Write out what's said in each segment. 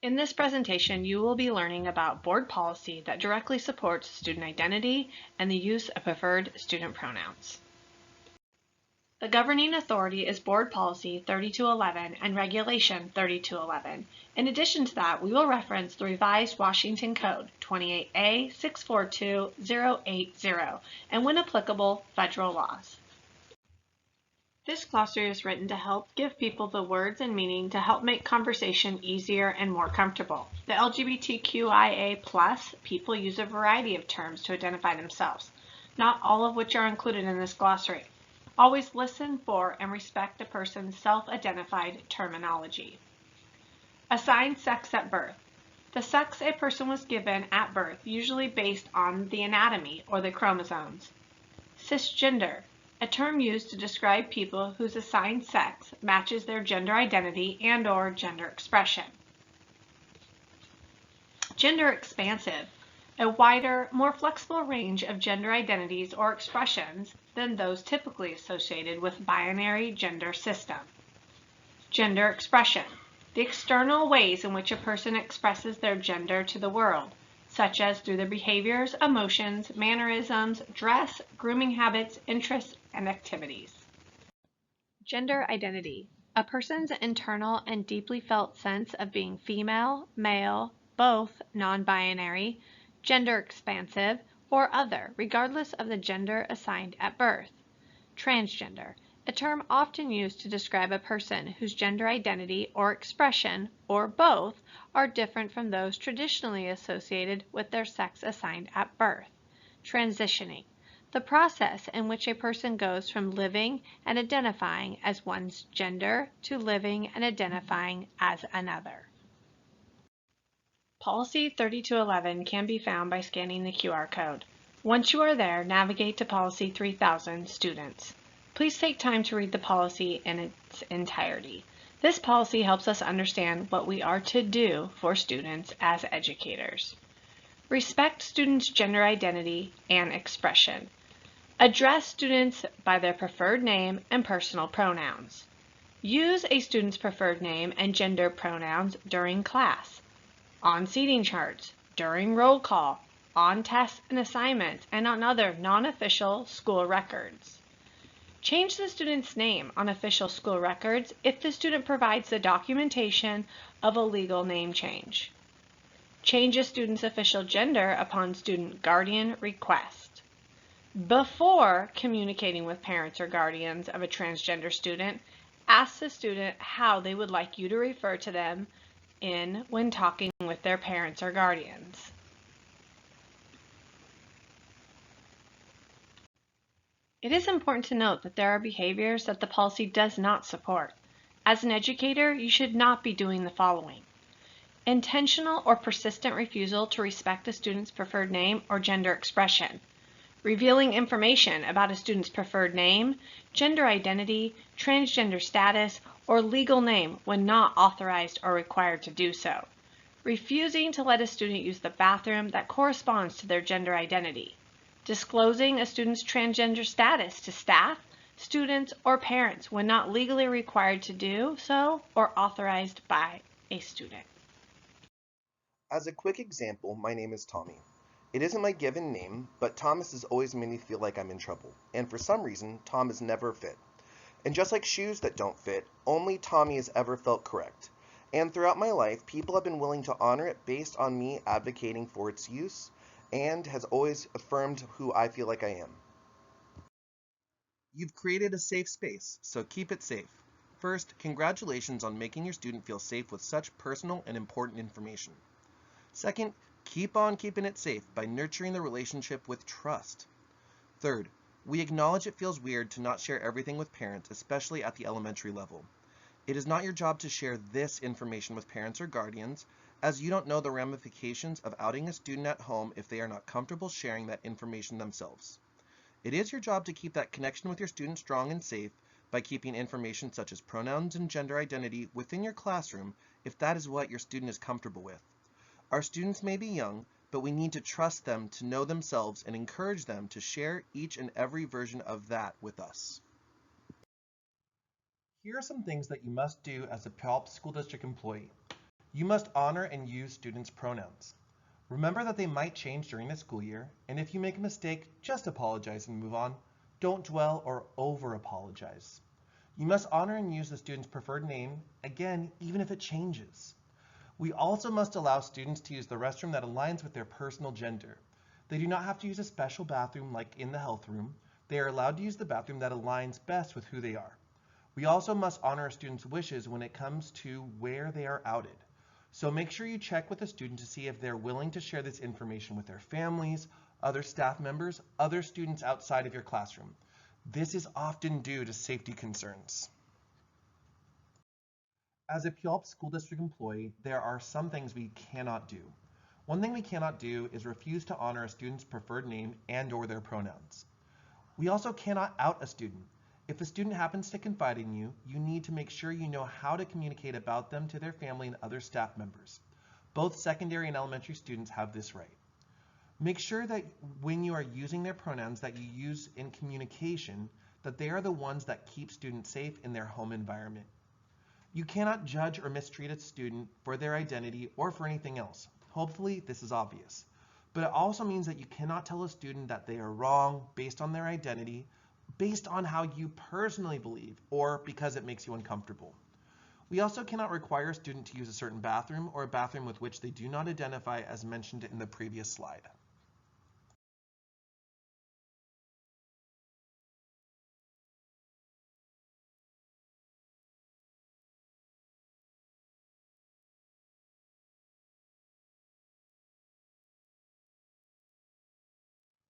In this presentation, you will be learning about board policy that directly supports student identity and the use of preferred student pronouns. The governing authority is Board Policy 3211 and Regulation 3211. In addition to that, we will reference the revised Washington Code 28A 642080 and, when applicable, federal laws. This glossary is written to help give people the words and meaning to help make conversation easier and more comfortable. The LGBTQIA+ people use a variety of terms to identify themselves, not all of which are included in this glossary. Always listen for and respect a person's self-identified terminology. Assigned sex at birth. The sex a person was given at birth, usually based on the anatomy or the chromosomes. Cisgender. A term used to describe people whose assigned sex matches their gender identity and/or gender expression. Gender expansive. A wider, more flexible range of gender identities or expressions than those typically associated with binary gender system. Gender expression. The external ways in which a person expresses their gender to the world, such as through their behaviors, emotions, mannerisms, dress, grooming habits, interests, and activities. Gender identity. A person's internal and deeply felt sense of being female, male, both, non-binary, gender expansive, or other, regardless of the gender assigned at birth. Transgender. A term often used to describe a person whose gender identity or expression, or both, are different from those traditionally associated with their sex assigned at birth. Transitioning. The process in which a person goes from living and identifying as one's gender to living and identifying as another. Policy 3211 can be found by scanning the QR code. Once you are there, navigate to Policy 3000, Students. Please take time to read the policy in its entirety. This policy helps us understand what we are to do for students as educators. Respect students' gender identity and expression. Address students by their preferred name and personal pronouns. Use a student's preferred name and gender pronouns during class, on seating charts, during roll call, on tests and assignments, and on other non-official school records. Change the student's name on official school records if the student provides the documentation of a legal name change. Change a student's official gender upon student guardian request. Before communicating with parents or guardians of a transgender student, ask the student how they would like you to refer to them when talking with their parents or guardians. It is important to note that there are behaviors that the policy does not support. As an educator, you should not be doing the following: intentional or persistent refusal to respect a student's preferred name or gender expression, revealing information about a student's preferred name, gender identity, transgender status, or legal name when not authorized or required to do so, refusing to let a student use the bathroom that corresponds to their gender identity, disclosing a student's transgender status to staff, students, or parents when not legally required to do so or authorized by a student. As a quick example, my name is Tommy. It isn't my given name, but Thomas has always made me feel like I'm in trouble, and for some reason, Tom is never fit. And just like shoes that don't fit, only Tommy has ever felt correct. And throughout my life, people have been willing to honor it based on me advocating for its use, and has always affirmed who I feel like I am. You've created a safe space, so keep it safe. First, congratulations on making your student feel safe with such personal and important information. Second, keep on keeping it safe by nurturing the relationship with trust. Third, we acknowledge it feels weird to not share everything with parents, especially at the elementary level. It is not your job to share this information with parents or guardians, as you don't know the ramifications of outing a student at home if they are not comfortable sharing that information themselves. It is your job to keep that connection with your student strong and safe by keeping information such as pronouns and gender identity within your classroom if that is what your student is comfortable with. Our students may be young, but we need to trust them to know themselves and encourage them to share each and every version of that with us. Here are some things that you must do as a Puyallup School District employee. You must honor and use students' pronouns. Remember that they might change during the school year, and if you make a mistake, just apologize and move on. Don't dwell or over-apologize. You must honor and use the student's preferred name, again, even if it changes. We also must allow students to use the restroom that aligns with their personal gender. They do not have to use a special bathroom like in the health room. They are allowed to use the bathroom that aligns best with who they are. We also must honor a student's wishes when it comes to where they are outed. So make sure you check with a student to see if they're willing to share this information with their families, other staff members, other students outside of your classroom. This is often due to safety concerns. As a Puyallup School District employee, there are some things we cannot do. One thing we cannot do is refuse to honor a student's preferred name and/or their pronouns. We also cannot out a student. If a student happens to confide in you, you need to make sure you know how to communicate about them to their family and other staff members. Both secondary and elementary students have this right. Make sure that when you are using their pronouns that you use in communication, that they are the ones that keep students safe in their home environment. You cannot judge or mistreat a student for their identity or for anything else. Hopefully, this is obvious. But it also means that you cannot tell a student that they are wrong based on their identity, based on how you personally believe, or because it makes you uncomfortable. We also cannot require a student to use a certain bathroom or a bathroom with which they do not identify as mentioned in the previous slide.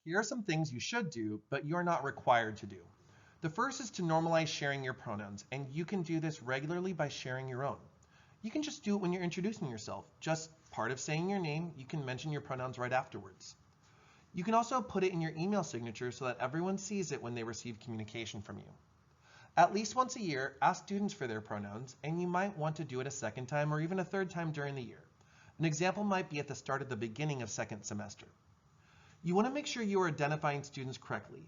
Here are some things you should do, but you're not required to do. The first is to normalize sharing your pronouns, and you can do this regularly by sharing your own. You can just do it when you're introducing yourself. Just part of saying your name, you can mention your pronouns right afterwards. You can also put it in your email signature so that everyone sees it when they receive communication from you. At least once a year, ask students for their pronouns, and you might want to do it a second time or even a third time during the year. An example might be at the start of the beginning of second semester. You want to make sure you are identifying students correctly.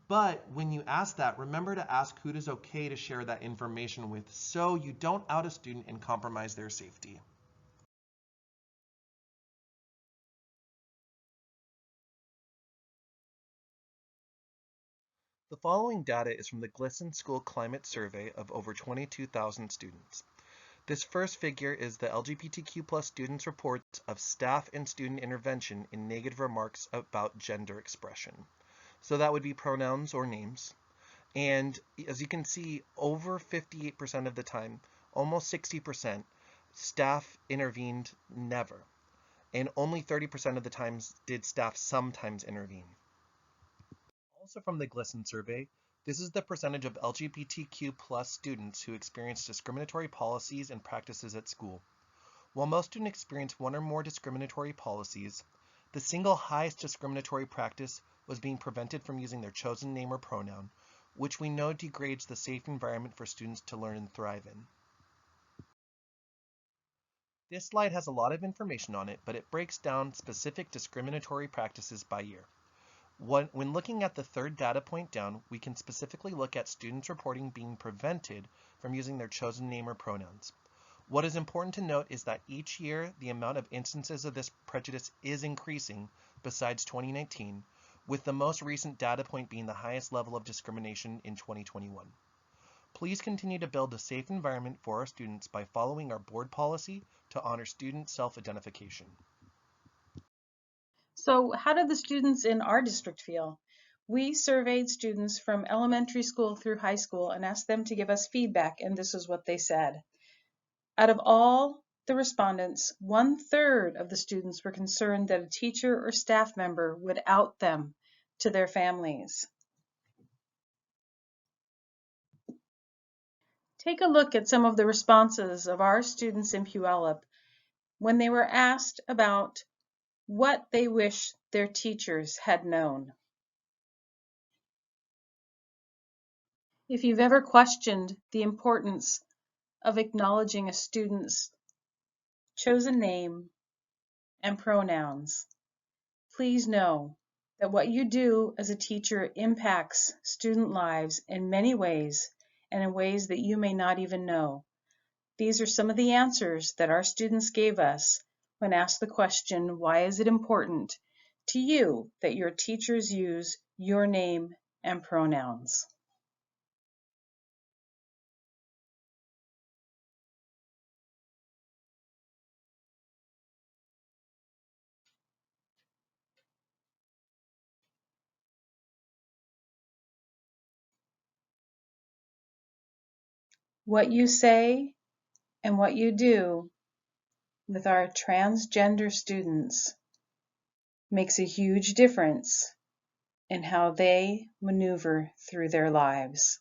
But when you ask that, remember to ask who it is okay to share that information with so you don't out a student and compromise their safety. The following data is from the Glisson School Climate Survey of over 22,000 students. This first figure is the LGBTQ+ students' reports of staff and student intervention in negative remarks about gender expression. So that would be pronouns or names. And as you can see, over 58% of the time, almost 60%, staff intervened never. And only 30% of the times did staff sometimes intervene. Also from the Glisson survey, this is the percentage of LGBTQ+ students who experience discriminatory policies and practices at school. While most students experience one or more discriminatory policies, the single highest discriminatory practice was being prevented from using their chosen name or pronoun, which we know degrades the safe environment for students to learn and thrive in. This slide has a lot of information on it, but it breaks down specific discriminatory practices by year. When looking at the third data point down, we can specifically look at students reporting being prevented from using their chosen name or pronouns. What is important to note is that each year, the amount of instances of this prejudice is increasing besides 2019, with the most recent data point being the highest level of discrimination in 2021. Please continue to build a safe environment for our students by following our board policy to honor student self-identification. So how did the students in our district feel? We surveyed students from elementary school through high school and asked them to give us feedback, and this is what they said. Out of all the respondents, 1/3 of the students were concerned that a teacher or staff member would out them to their families. Take a look at some of the responses of our students in Puyallup when they were asked about what they wish their teachers had known. If you've ever questioned the importance of acknowledging a student's chosen name and pronouns, please know that what you do as a teacher impacts student lives in many ways and in ways that you may not even know. These are some of the answers that our students gave us when asked the question, why is it important to you that your teachers use your name and pronouns? What you say and what you do with our transgender students makes a huge difference in how they maneuver through their lives.